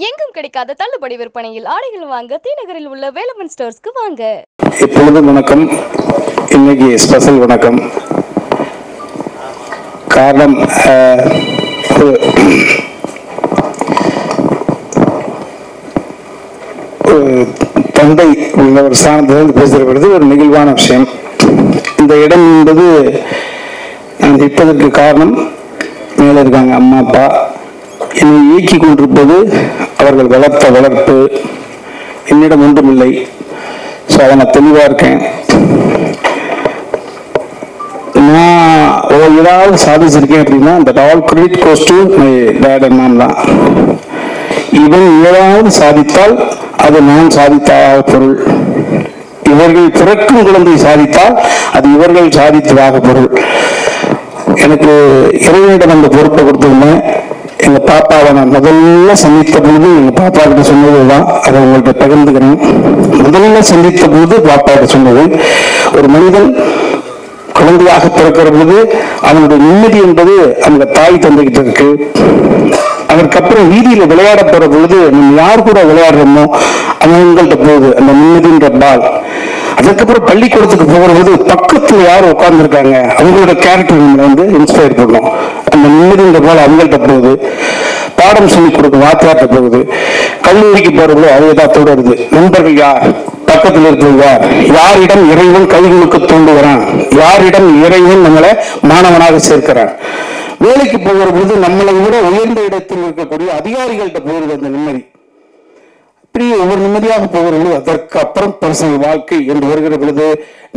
எங்கும் கிடைக்காத தள்ளுபடி விற்பனையில் ஆடைகள் வாங்க தீநகரில் உள்ள வேலவன் ஸ்டோர்ஸ்க்கு வாங்க. இப்பொழுது வணக்கம். இன்னைக்கு ஸ்பெஷல் வணக்கம். காரணம் தந்தை ஒரு ஸ்தானத்திலிருந்து பேசுகிறது ஒரு நெகிழ்வான விஷயம். இந்த இடம் என்பது நான் நிற்பதற்கு காரணம் மேலே இருக்காங்க அம்மா அப்பா. என்னை இயக்கி கொண்டிருப்பது அவர்கள் வளர்த்த வளர்ப்பு. என்னிடம் ஒன்றுமில்லை. ஸோ அதை நான் தெளிவாக இருக்கேன். நான் ஏதாவது சாதிச்சிருக்கேன் அப்படின்னா அந்த all credit goes to my dad and mom தான். இவன் ஏதாவது சாதித்தால் அது நான் சாதித்த பொருள். இவர்கள் பிறக்கும் குழந்தை சாதித்தால் அது இவர்கள் சாதித்ததாக பொருள். எனக்கு இறைவனிடம் அந்த பொறுப்பை கொடுத்துருந்தேன். எங்க பாப்பாவை நான் முதல்ல சந்தித்த பொழுது எங்க பாப்பா கிட்ட சொன்னதுதான், அதை உங்கள்கிட்ட பகிர்ந்துக்கிறேன். முதல்ல சந்தித்த பொழுது பாப்பா கிட்ட சொன்னது, ஒரு மனிதன் குழந்தையாக பிறக்கிற பொழுது அவனுடைய நிம்மதி என்பது அவங்க தாய் தந்தைகிட்ட இருக்கு. அதற்கப்புறம் வீதியில விளையாட போற பொழுது நம்ம யார் கூட விளையாடுறோமோ அவங்கள்ட்ட போகுது அந்த நிம்மதின்ற பால். அதுக்கப்புறம் பள்ளிக்கூடத்துக்கு போகிறது பக்கத்துல யார் உட்கார்ந்துருக்காங்க அவங்களோட கேரக்டர் நம்மளை இன்ஸ்பயர் பண்ணும். அந்த நிம்மதின்ற பால் அவங்கள்ட்ட போகுது. பாடம் சொல்லி கொடுக்கும் வாத்தியார்ட்ட போகுது. கல்லூரிக்கு போறது அவங்க வருது. நண்பர்கள் யார், பக்கத்தில் இருக்கிறது யார், யாரிடம் இறைவன் கைகளுக்கு தூண்டுகிறான், யாரிடம் இறைவன் நம்மளை மாணவனாக சேர்க்கிறான். வேலைக்கு போகிற பொழுது நம்மளை விட உயர்ந்த இடத்தில் இருக்கக்கூடிய அதிகாரிகள்கிட்ட போகிறது அந்த நிம்மதி. இப்படி ஒவ்வொரு நிம்மதியாக போகிறது. அதற்கு அப்புறம் பர்சனல் வாழ்க்கை என்று வருகிற பொழுது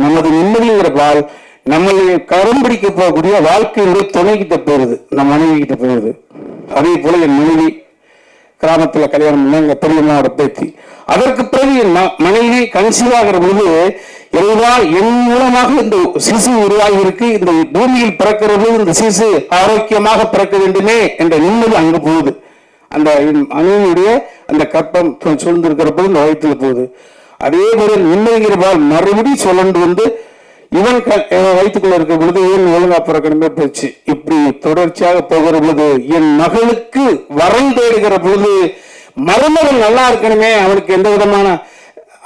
நமது நிம்மதிங்கிற பால் நம்மளை கரம் பிடிக்க போகக்கூடிய வாழ்க்கையுடைய துணைகிட்ட போயிருது, நம்ம மனைவி கிட்ட போயிருது. அதே போல என் மனைவி கிராமத்துல கல்யாணம் பண்ண எங்க பெரியம்மாவோட பேத்தி. அதற்கு பிறகு என் மனைவி கன்சீவ் ஆகிற பொழுது எல்லாம் என் மூலமாக இந்த சிசு உருவாகி இருக்கு, இந்த பூமியில் பிறக்கிறது, இந்த சிசு ஆரோக்கியமாக பிறக்க வேண்டுமே என்ற நிம்மதி அங்கு போகுது. அந்த மனைவியுடைய அந்த கற்பம் சூழ்ந்திருக்கிற போது இந்த வயிற்றுல போகுது. அதே போல நிம்மதிங்கிற பால் மறுபடியும் சொல்லண்டு வந்து இவன் வயிற்றுக்குள்ள இருக்கிற பொழுது இவன் ஒழுங்கா பிறக்கணுமே போச்சு. இப்படி தொடர்ச்சியாக போகிற பொழுது என் மகளுக்கு வரம் தேடுகிற பொழுது மருமகன் நல்லா இருக்கணுமே, அவனுக்கு எந்த விதமான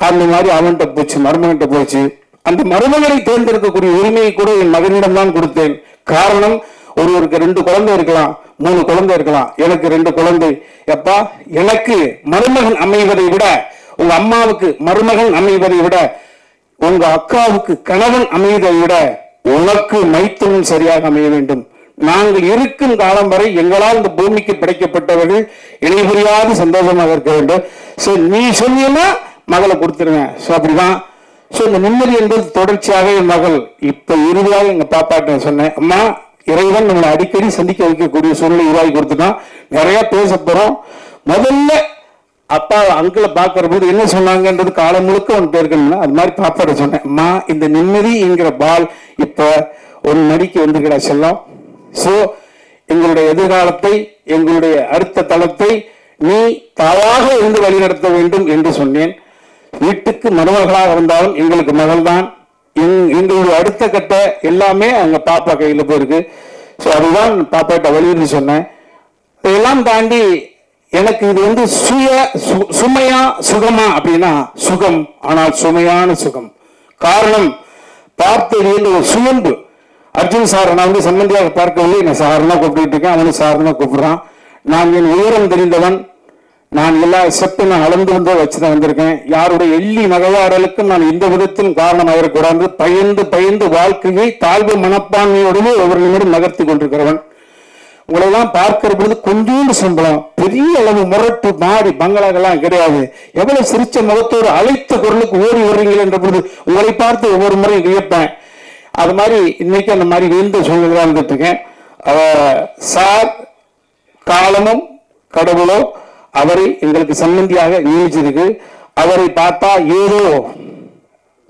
அந்த மாதிரி அவன்கிட்ட போச்சு, மருமகன்கிட்ட போச்சு. அந்த மருமகனை தேர்ந்தெடுக்கக்கூடிய உரிமையை கூட என் மகனிடம் தான் கொடுத்தேன். காரணம், ஒருவருக்கு 2 குழந்தை இருக்கலாம், 3 குழந்தை இருக்கலாம். எனக்கு 2 குழந்தை. எப்பா, எனக்கு மருமகன் அமைவதை விட, உங்க அம்மாவுக்கு மருமகன் அமைவதை விட, உங்க அக்காவுக்கு கணவன் அமைவதை விட உனக்கு மைத்துனன் சரியாக அமைய வேண்டும். நாங்கள் இருக்கும் காலம் வரை எங்களால் இந்த பூமிக்கு படைக்கப்பட்டவர்கள் இணை புரியாது சந்தோஷமாக இருக்க வேண்டும். சோ நீ சொன்னீங்கன்னா மகளை கொடுத்துருவேன். ஸோ அப்படிதான். ஸோ இந்த நிம்மதி என்பது தொடர்ச்சியாக என் மகள் இப்ப இறுதியாக எங்க பாப்பாட்ட சொன்னேன், அம்மா இறைவன் நம்மளை அடிக்கடி சந்திக்க வைக்கக்கூடிய சூழ்நிலை உருவாக்கி கொடுத்துட்டான். நிறைய பேச போறோம். முதல்ல அப்பா அங்கிளை பார்க்கிற போது என்ன சொன்னாங்கன்றது காலம் முழுக்க ஒன்று இருக்கணும்னா அது மாதிரி பாப்பாட்ட சொன்னேன், அம்மா இந்த நிம்மதி என்கிற பால் இப்ப ஒரு நடிக்க வந்துக்கிடா செல்லம். சோ எங்களுடைய எதிர்காலத்தை, எங்களுடைய அடுத்த தளத்தை நீ தாயாக இருந்து வழிநடத்த வேண்டும் என்று சொன்னேன். வீட்டுக்கு மருமகளாக வந்தாலும் எங்களுக்கு மகள் தான். எங்களுடைய அடுத்த கட்ட எல்லாமே அங்க பாப்பா கையில போயிருக்கு. ஸோ அதுதான் பாப்பாட்ட வலியுறுத்தி சொன்னேன். இதெல்லாம் தாண்டி எனக்கு இது சுமையா சுகமா அப்படின்னா சுகம், ஆனால் சுமையான சுகம். காரணம், பார்த்தது ஒரு சுயம்பு. அர்ஜுன் சார் நான் சம்பந்தியாக பார்க்கவில்லை, நான் சாரனா கூப்பிட்டு இருக்கேன், அவனு சாரனா கூப்பிடுறான். நான் என் உயரம் தெரிந்தவன். நான் எல்லா செப்பு நான் அளந்து வந்து வச்சுதான் வந்திருக்கேன். யாருடைய எள்ளி நகையாடலுக்கும் நான் இந்த விதத்திலும் காரணம் ஆகிடக்கூடாது. பயந்து பயந்து வாழ்க்கையை தாழ்வு மனப்பான்மையோடவே ஒவ்வொரு நிமிடம் நகர்த்தி கொண்டிருக்கிறவன். உங்களெல்லாம் பார்க்கிற பொழுது கொஞ்சோண்டு சம்பளம், பெரிய அளவு முரட்டு மாடி பங்களாக்கெல்லாம் கிடையாது. எவ்வளவு சிரிச்ச முகத்தோடு அழைத்த குரலுக்கு ஓடி வர்றீங்கள் என்ற பொழுது உங்களை பார்த்து ஒவ்வொரு முறையும் வியப்பேன். அது மாதிரி இன்னைக்கு அந்த மாதிரி வீழ்ந்த சூழ்நிலை இருந்துட்டு இருக்கேன். சார் காலமும் கடவுளோ அவரை எங்களுக்கு சம்பந்தியாக நியமிச்சிருக்கு. அவரை பார்த்தா ஏதோ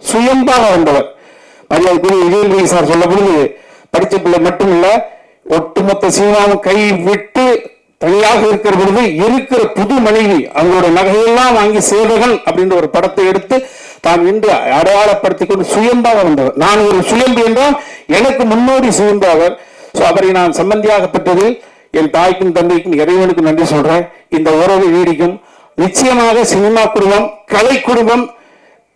சுயம்பாக வந்தவர். மரியாதைக்குரிய விஜயகுமாரி சார் சொல்ல பொழுது படிச்ச பிள்ளை மட்டும் இல்ல, ஒட்டுமொத்த சினிமாவும் கை விட்டு தனியாக இருக்கிற பொழுது இருக்கிற புது மனைவி அவங்களோட நகையெல்லாம் வாங்கி சேவகன் அப்படின்ற ஒரு படத்தை எடுத்து தான் இன்று அடையாளப்படுத்திக் கொண்டு சுயம்பாக வந்தவர். நான் ஒரு சுயம்பு என்றால் எனக்கு முன்னோடி சுயம்பு அவர். அவரை நான் சம்பந்தியாக பெற்றதில் என் தாய்க்கும் தந்தைக்கும் இறைவனுக்கும் நன்றி சொல்றேன். இந்த உறவு நீடிக்கும். நிச்சயமாக சினிமா குடும்பம், கலை குடும்பம்,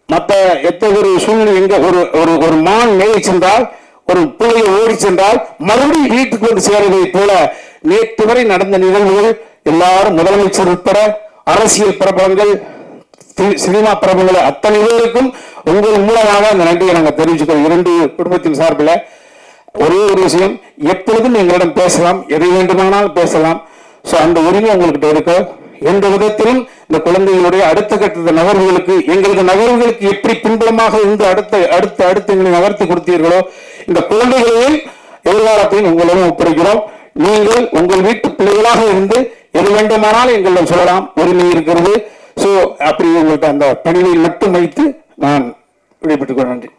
மற்ற எத்தனை ஒரு சூழ்நிலை, எங்க ஒரு மான் மேலே சென்றால், ஒரு பிள்ளையை ஓடி சென்றால் மறுபடியும் வீட்டுக்கு வந்து சேருவதை போல நேற்று வரை நடந்த நிகழ்வுகள் எல்லாரும் முதலமைச்சர் உட்பட அரசியல் பிரபலங்கள், சினிமா பிரபலங்கள் அத்தனை பேருக்கும் உங்கள் மூலமாக அந்த நன்றியை நாங்கள் தெரிவிச்சுக்கிறோம். இரண்டு குடும்பத்தின் சார்பில் ஒரே ஒரு விஷயம், எப்பொழுதும் எங்களிடம் பேசலாம், எதை வேண்டுமானாலும் பேசலாம். ஸோ அந்த உரிமை உங்கள்கிட்ட இருக்கு. எந்த விதத்திலும் இந்த குழந்தைகளுடைய அடுத்த கட்ட நகர்வுகளுக்கு, எங்களது நகர்வுகளுக்கு எப்படி பின்புலமாக இருந்து அடுத்த எங்களை நகர்த்தி கொடுத்தீர்களோ, இந்த குழந்தைகளையும் எதிர்காலத்தையும் உங்களிடம் ஒப்படைக்கிறோம். நீங்கள் உங்கள் வீட்டு பிள்ளைகளாக இருந்து எது வேண்டுமானாலும் எங்களிடம் சொல்லலாம், உரிமை இருக்கிறது. ஸோ அப்படி உங்கள்கிட்ட அந்த பணியை மட்டும் வைத்து நான் விடைபெற்றுக் கொள்ள நன்றி.